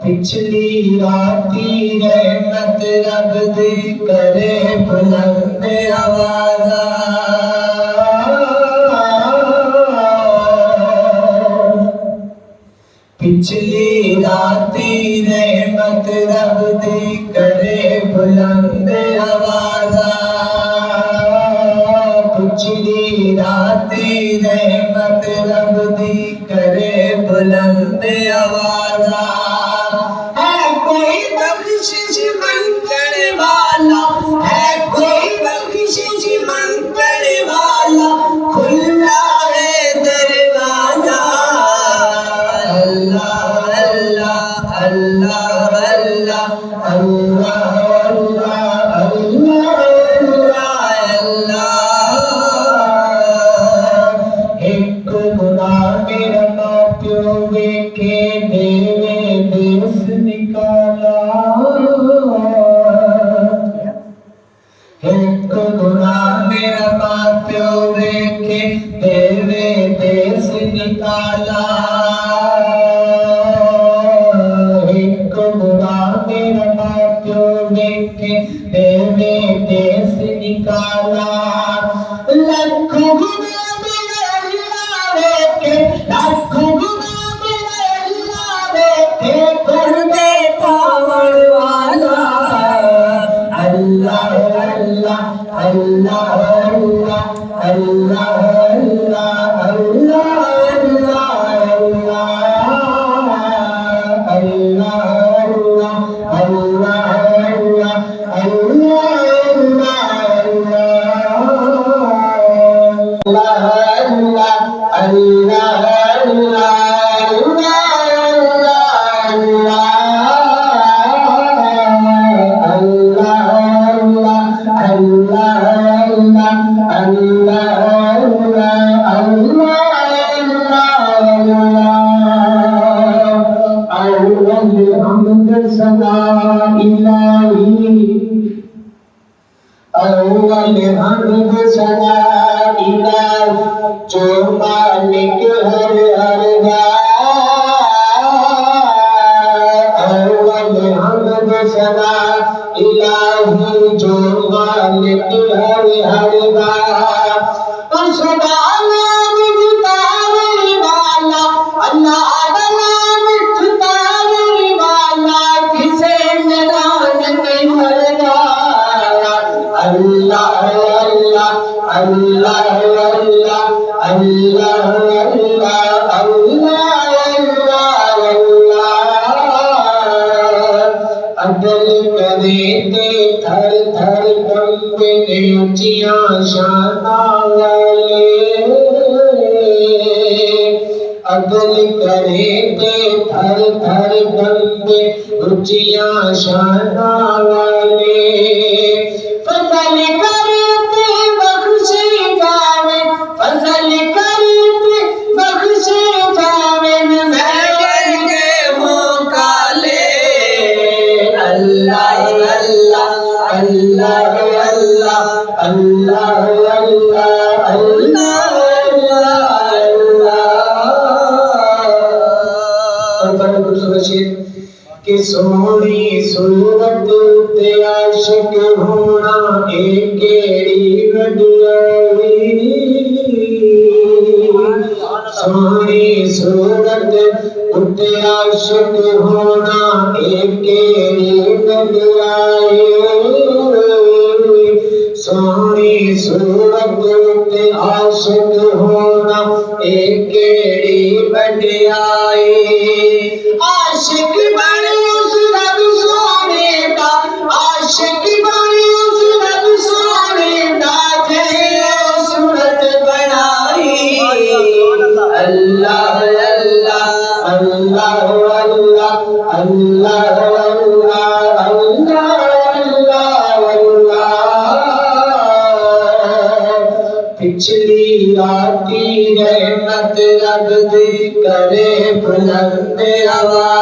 पिछली राती रहमत रब दी करे बुलंद आवाज़ा पिछली राती रहमत रब दी करे बुलंद आवाज़ा पिछली राती रहमत रब दी करे बुलंद आवाज़ा है कोई बख्शिश मंगने वाला है कोई बख्शिश मंगने वाला खुला है दरवाजा अल्लाह अल्लाह अल्लाह अल्लाह अल्लाह अल्लाह अल्लाह एक खुदा मेरा मां प्यो वेखे देवे देश निकाला एक खुदा मेरा मां प्यो वेखे देवे देश निकाला एक खुदा मेरा मां प्यो वेखे देवे देश निकाला लाखों गुना मेरा अल्लाह वेखे लाखों गुना मेरा अल्लाह वेखे कर दे पावन वाला अल्लाह अल्लाह अल्लाह अल्लाह अल्लाह अल्लाह अव्वल हम्द सना इलाही जो मालिक हर गा अव्वल हम्द सना इलाही जो मालिक हर गा और सदा नाम जिताने वाला अल्लाह अल्लाह अल्लाह अल्लाह अल्लाह अदल करे ते थर थर कंबे ऊंचियां शानां वाले अदल करे ते थर थर कंबे ऊंचियां शानां वाले फजल करते बख्शे जावे फजल करते बख्शे जावे मैं करके मौका ले अल्लाह अल्लाह अल्लाह अल्लाह अल्लाह अल्लाह अल्लाह अल्लाह कि सोनी सूरत ते आशिक होना एक केड़ी वडियाई सोनी सूरत ते आशिक होना एक केड़ी वडियाई सोनी सूरत ते आशिक होना एक केड़ी वडियाई आशिक बने उस रब सोने का आशिक बने उस रब सोने का जहे सूरत बनाई अल्लाह अल्लाह अल्लाह अल्लाह अल्लाह पिछली राती रहमत रब दी करे बुलंद आवाज़